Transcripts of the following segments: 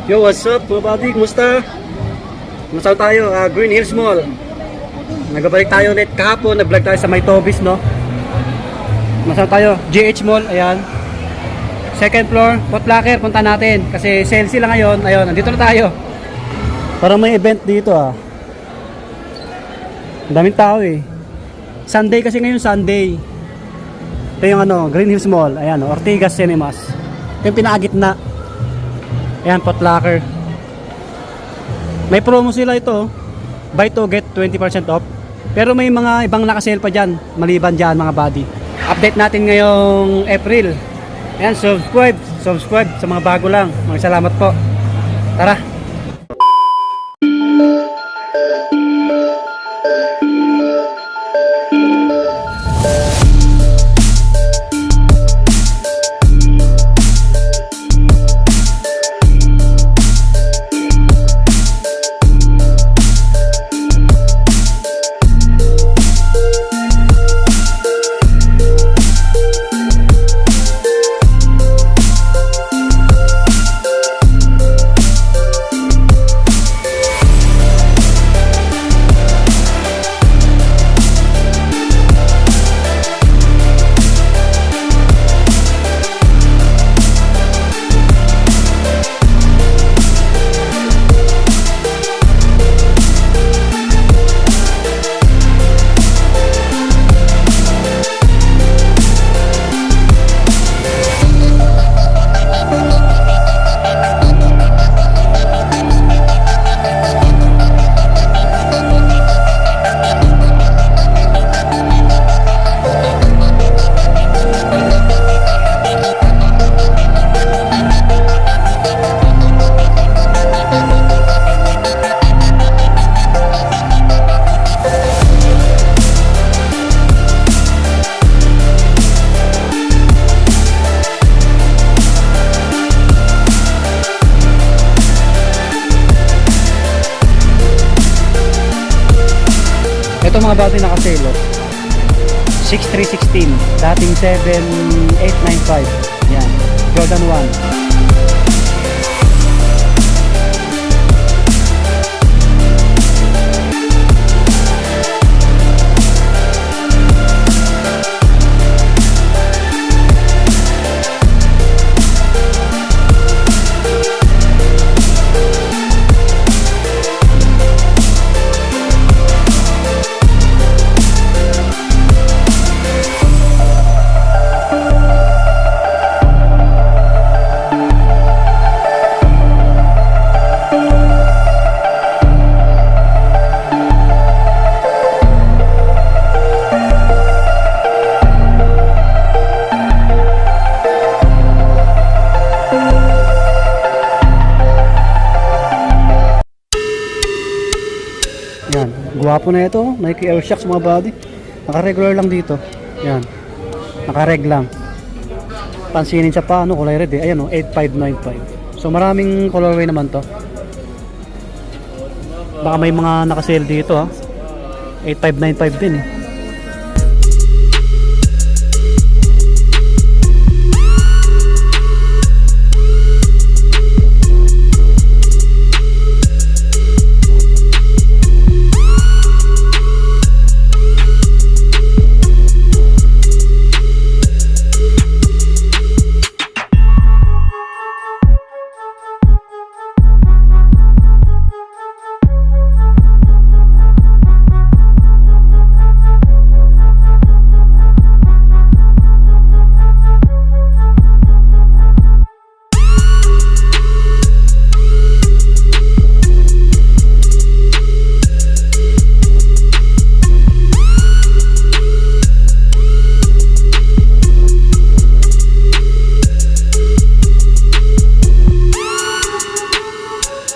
Yo, what's up mga buddy? Kumusta? Kumusta tayo? Green Hills Mall. Nagbabalik tayo ulit kahapon. Nag-vlog tayo sa May Tobis, no? Kumusta tayo? GH Mall, ayan. Second floor, Foot Locker, punta natin. Kasi sale sila ngayon. Ayun, nandito na tayo. Parang may event dito, ah. Ang daming tao, eh. Sunday kasi ngayon, Sunday. Ito yung ano, Green Hills Mall. Ayan, Ortigas Cinemas. Ito yung pinakagitna. Ayan, Foot Locker. May promo sila ito. Buy to get 20% off. Pero may mga ibang nakasale pa dyan. Maliban dyan mga buddy. Update natin ngayong April. Ayan, subscribe sa mga bago lang. Mga salamat po. Tara. Ito mga bati nakaselo 6316 dating 7895. Yan, Jordan 1. Yan, guwapo na ito. Nike Air Shocks mga body. Naka-regular lang dito. Yan. Naka-reg lang. Pansinin sa paano, kulay red eh. Ayan o, 8595. So maraming colorway naman to. Baka may mga naka-sale dito ha. 8595 din eh.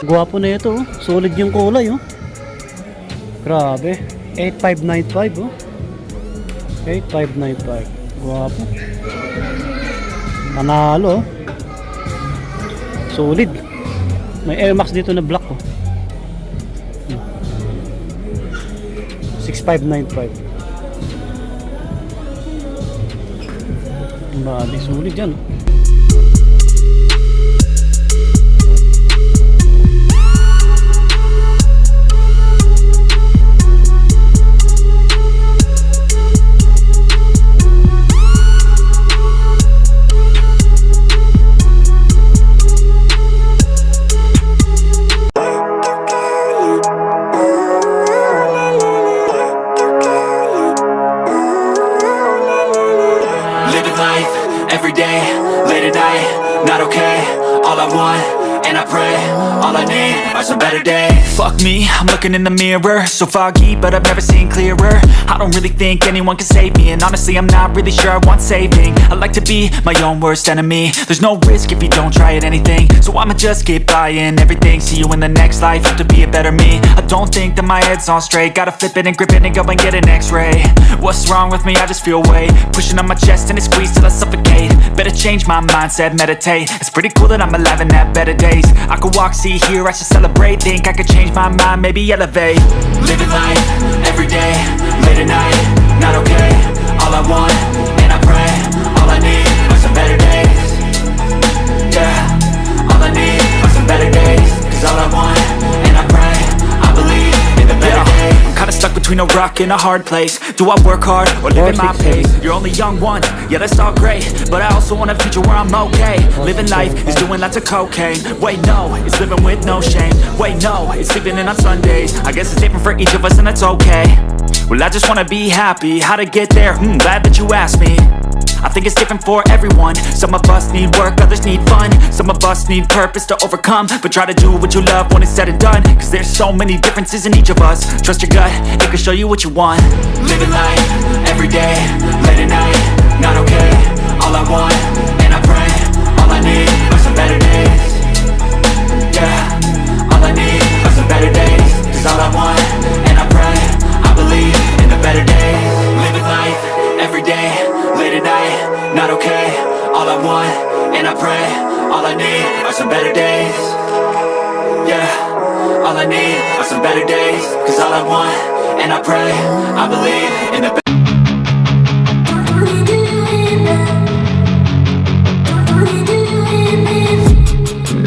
Guwapo na ito, oh. Solid yung kulay, oh. Grabe, 8595, oh. 8595. Guwapo. Panalo, oh. Solid. May Air Max dito na black, oh. 6595. Bali, solid yan, oh. and I pray. All I need are some better days. Fuck me, I'm looking in the mirror, so foggy, but I've never seen clearer. I don't really think anyone can save me, and honestly I'm not really sure I want saving. I like to be my own worst enemy. There's no risk if you don't try at anything, so I'ma just keep buying everything. See you in the next life, have to be a better me. I don't think that my head's on straight, gotta flip it and grip it and go and get an x-ray. What's wrong with me? I just feel weight pushing on my chest and it squeezes till I suffocate. Better change my mindset, meditate. It's pretty cool that I'm alive and have better days. I could walk, see, hear, I should celebrate. Think I could change my mind, maybe elevate. Living life, everyday, late at night, not okay. All I want, and I pray, all I need are some better days. Yeah, all I need are some better days. Cause all I want, and I pray, I believe in the better days. I'm kinda stuck between a rock and a hard place. Do I work hard or live at my pace? You're only young once, yeah that's all great, but I also want a future where I'm okay. Living life is doing lots of cocaine. Wait no, it's living with no shame. Wait no, it's sleeping in on Sundays. I guess it's different for each of us and that's okay. Well I just wanna be happy, how to get there? Glad that you asked me. I think it's different for everyone. Some of us need work, others need fun. Some of us need purpose to overcome. But try to do what you love when it's said and done, cause there's so many differences in each of us. Trust your gut, it can show you what you want. Living life, everyday, late at night, not okay. All I want, and I pray, all I need are some better days. Yeah, all I need are some better days. Cause all I want, and I pray, I believe in the better days. Living life, everyday, late at night, not okay. All I want, and I pray, all I need are some better days. Yeah, all I need are some better days. Cause all I want, and I pray, I believe in the better days.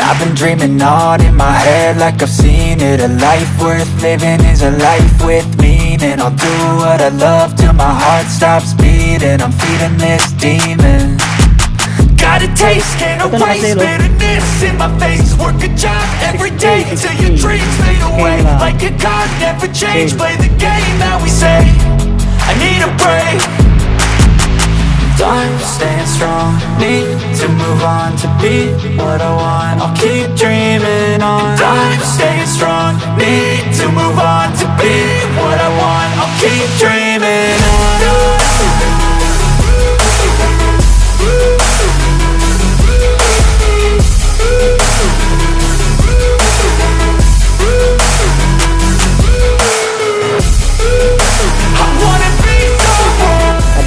I've been dreaming on in my head like I've seen it. A life worth living is a life with meaning. I'll do what I love till my heart stops beating. I'm feeding this demon. Got a taste, can't erase bitterness in my face. Work a job every day till your dreams fade away. Like a card, never change. Play the game that we say. I need a break. I'm staying strong, need to move on to be what I want. I'll keep dreaming on. I'm staying strong, need to move on to be what I want. I'll keep dreaming on.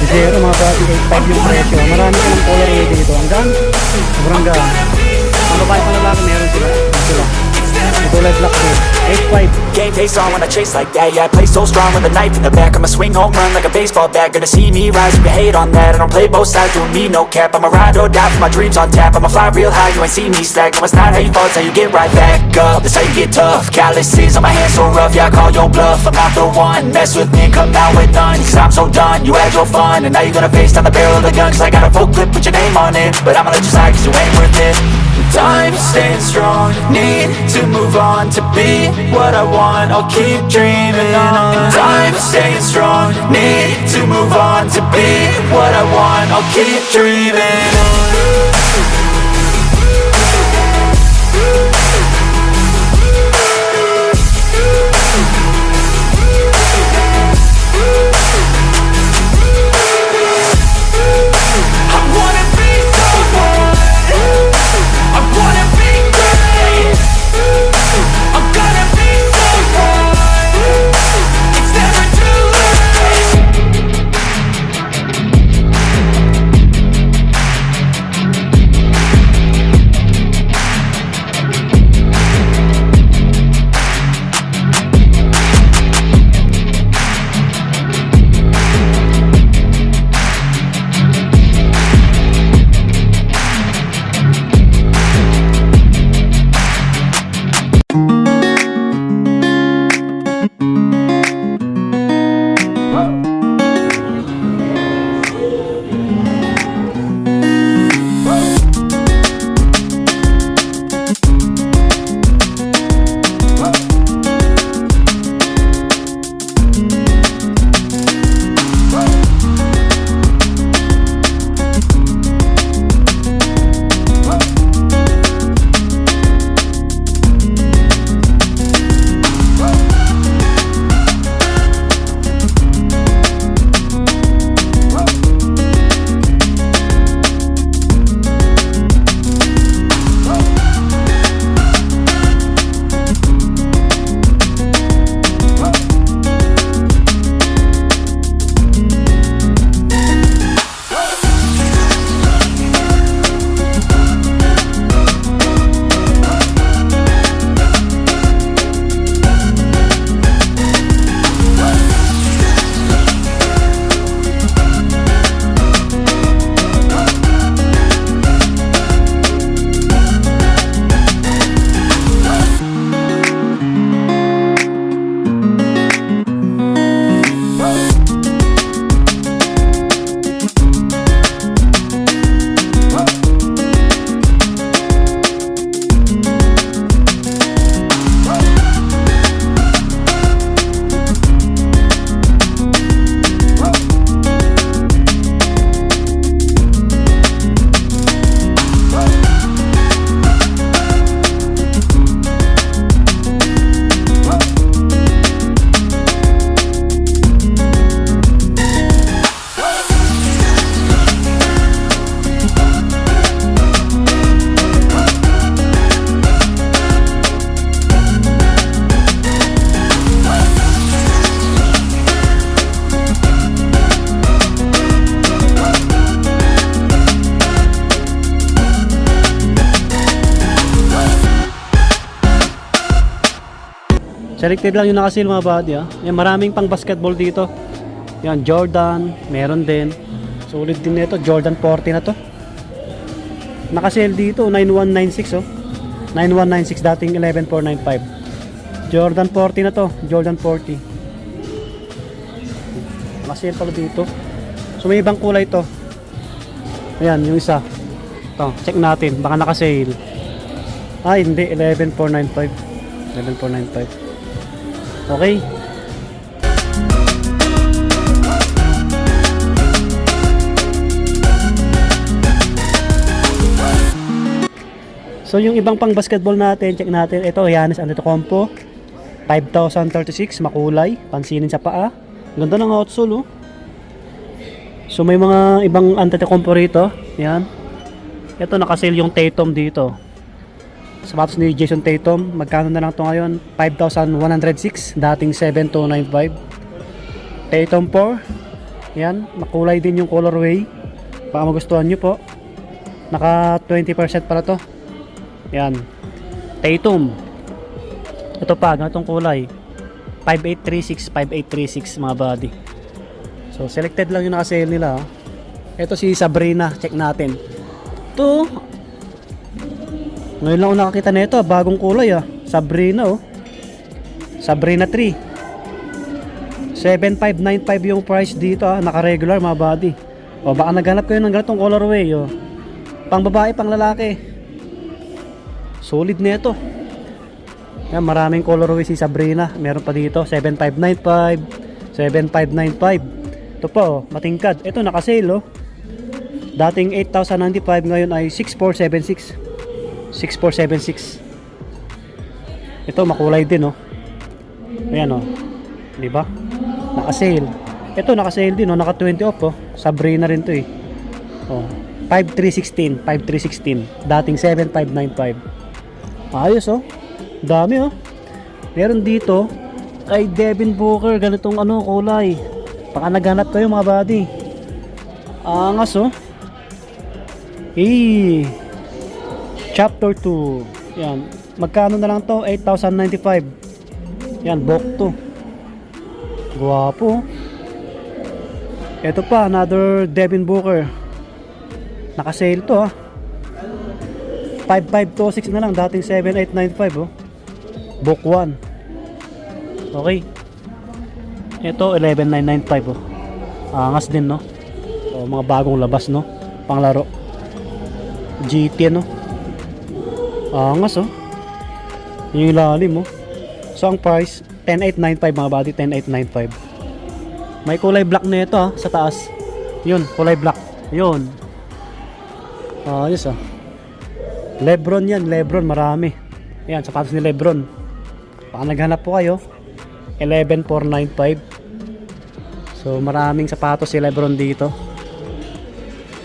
Zero mga bati, 8.5 yung presyo. Marami silang colorway dito. Hanggang sobrang gaan. Ang babae pa lalaki meron sila. Tulad black too. 8.5. Game face on when I chase like that. Yeah, I play so strong with a knife in the back. I'ma swing home run like a baseball bat. Gonna see me rise if you hate on that. I don't play both sides, doing me no cap. I'ma ride or die for my dreams on tap. I'ma fly real high, you ain't see me slack. No, it's not how you fall, it's how you get right back up. That's how you get tough. Calluses on my hands so rough, yeah I call your bluff. I'm not the one, mess with me, come out with none. Cause I'm so done, you had your fun. And now you're gonna face down the barrel of the gun. Cause I got a full clip, put your name on it. But I'ma let you slide cause you ain't worth it. I'm staying strong, need to move on to be what I want. I'll keep dreaming on. I'm staying strong, need to move on to be what I want. I'll keep dreaming on. Selected lang yung naka-sale mga buddy ah. Yan, maraming pang basketball dito. Yan, Jordan, meron din. Solid din nito, Jordan 40 na to. Naka-sale dito, 9196 oh. 9196 dating 11495. Jordan 40 na to, Jordan 40. Naka-sale pala dito. So may ibang kulay to. Ayan, yung isa. Ito, check natin, baka naka-sale. Ah, hindi, 11495. 11495. Okay. So yung ibang pang basketball natin, check natin. Ito, Giannis Antetokounmpo. 5,036, makulay. Pansinin sa paa. Ganda ng outsole, oh. So may mga ibang Antetokounmpo rito. Yan. Ito, nakasale yung Tatum dito. Sapatos ni Jason Tatum. Magkano na lang ito ngayon? 5,106. Dating 7,295. Tatum 4. Yan. Makulay din yung colorway. Baka magustuhan nyo po. Naka 20% pala to. Yan. Tatum. Ito pa, ganitong kulay. 5836, 5836 mga buddy. So, selected lang yung naka-sale nila. Oh. Ito si Sabrina. Check natin. Ito. Ngayon lang ako nakakita nito. Bagong kulay ah. Sabrina oh. Sabrina 3. 7,595 yung price dito ah. Naka-regular mga buddy. O, baka naghanap kayo ng ganitong colorway oh. Pang babae, pang lalaki. Solid nito. Yan, maraming colorway si Sabrina. Meron pa dito 7,595, 7,595. Ito pa oh, matingkad. Ito naka-sale oh. Dating 8,095, ngayon ay 6,476. 6,476. Ito makulay din oh. Ayan oh. 'Di ba? Naka-sale. Ito naka-sale din oh, naka 20 off oh. Sabrina rin 'to eh. Oh. 5,316, 5,316. Dating 7,595. Ayos oh. Dami oh. Meron dito kay Devin Booker ganitong ano kulay. Baka naghanap kayo mga buddy. Angas oh. Chapter 2. Yan. Magkano na lang to? 8,095. Yan, book to. Guwapo. Ito pa, another Devin Booker. Naka-sale to ah. 5,526 na lang, dating 7,895 oh. Book 1. Okay. Ito 11,995 oh. Angas din no. So, mga bagong labas no. Panglaro. GT no. Angas oh. Yung ilalim oh. So ang price 10,895 mga buddy, 10,895. May kulay black na ito ah, sa taas. Yun, kulay black. Yun. Ayos ah. Lebron yan, Lebron, marami. Ayan, sapatos ni Lebron. Baka naghanap po kayo. 11,495. So maraming sapatos si Lebron dito.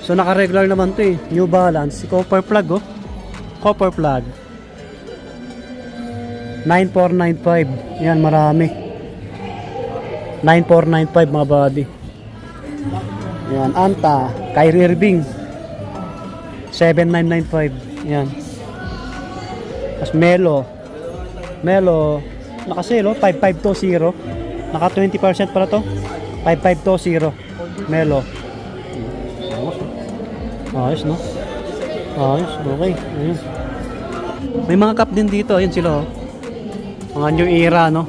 So naka-regular naman to eh. New Balance, si copper plug oh. Copper plug. 9,495. Yan, marami. 9,495 mga buddy. Yan, Anta, Kyrie Irving. 7,995. Yan. Tapos Melo. Melo, naka-sale oh, 5,520. Naka 20% pala to. 5,520. Melo. Ayos no? Ayos, okay. Ayun. May mga cup din dito, ayun sila oh. Mga new era no.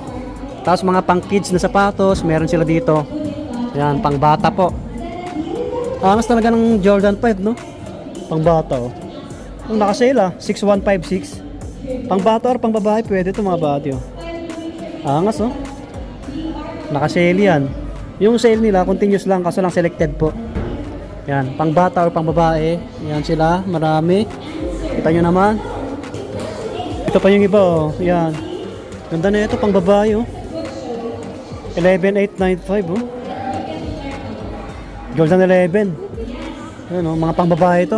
Tapos mga pang kids na sapatos, meron sila dito. Yan, pang bata po. Angas talaga ng Jordan 5 no. Pang bata oh. Ang naka-sale ah, 6,156. Pang bata or pang babae, pwede ito mga bati oh. Angas oh. Naka-sale yan. Yung sale nila, continuous lang, kaso lang selected po. Yan, pang bata or pang babae. Yan sila, marami. Kita nyo naman. Ito pa yung iba oh. Yan. Ganda na ito, pang babae oh. 11,895 oh. Jordan 11. Yan oh, mga pang babae ito.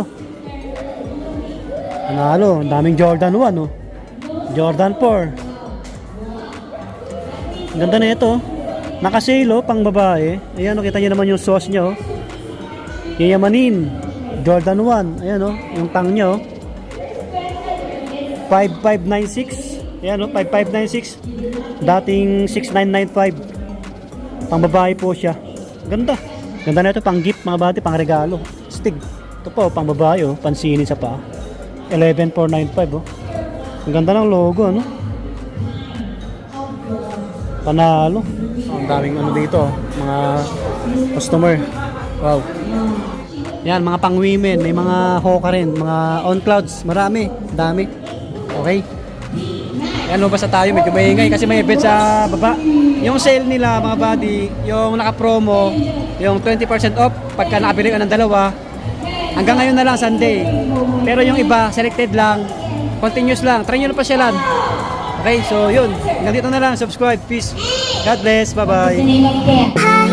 Nanalo, daming Jordan 1 oh. Jordan 4. Ganda na ito. Naka-sale oh, pang babae. Ayan oh, kita nyo naman yung sauce nyo oh. Yayamanin. Jordan 1. Ayan oh, yung tang nyo oh. 5,596. Ayan, oh, 5596. Dating 6995. Pang babae po siya. Ganda. Ganda na ito, pang gift mga bati, pang regalo. Stig. Ito po, pang babae, oh, pansinin sa paa. 11495, oh. Ang ganda ng logo, ano? Panalo. Ang daming ano dito, oh, mga customer. Wow. Yan, mga pang women, may mga hoka rin, mga on clouds, marami, dami. Okay. Yan, lumabas na tayo, medyo maingay kasi may event sa baba. Yung sale nila mga buddy, yung naka-promo, yung 20% off pagka nakabili ka ng dalawa, hanggang ngayon na lang Sunday. Pero yung iba, selected lang, continuous lang, try nyo na pasyalan. Okay, so yun, hanggang dito na lang, subscribe, peace, God bless, bye bye.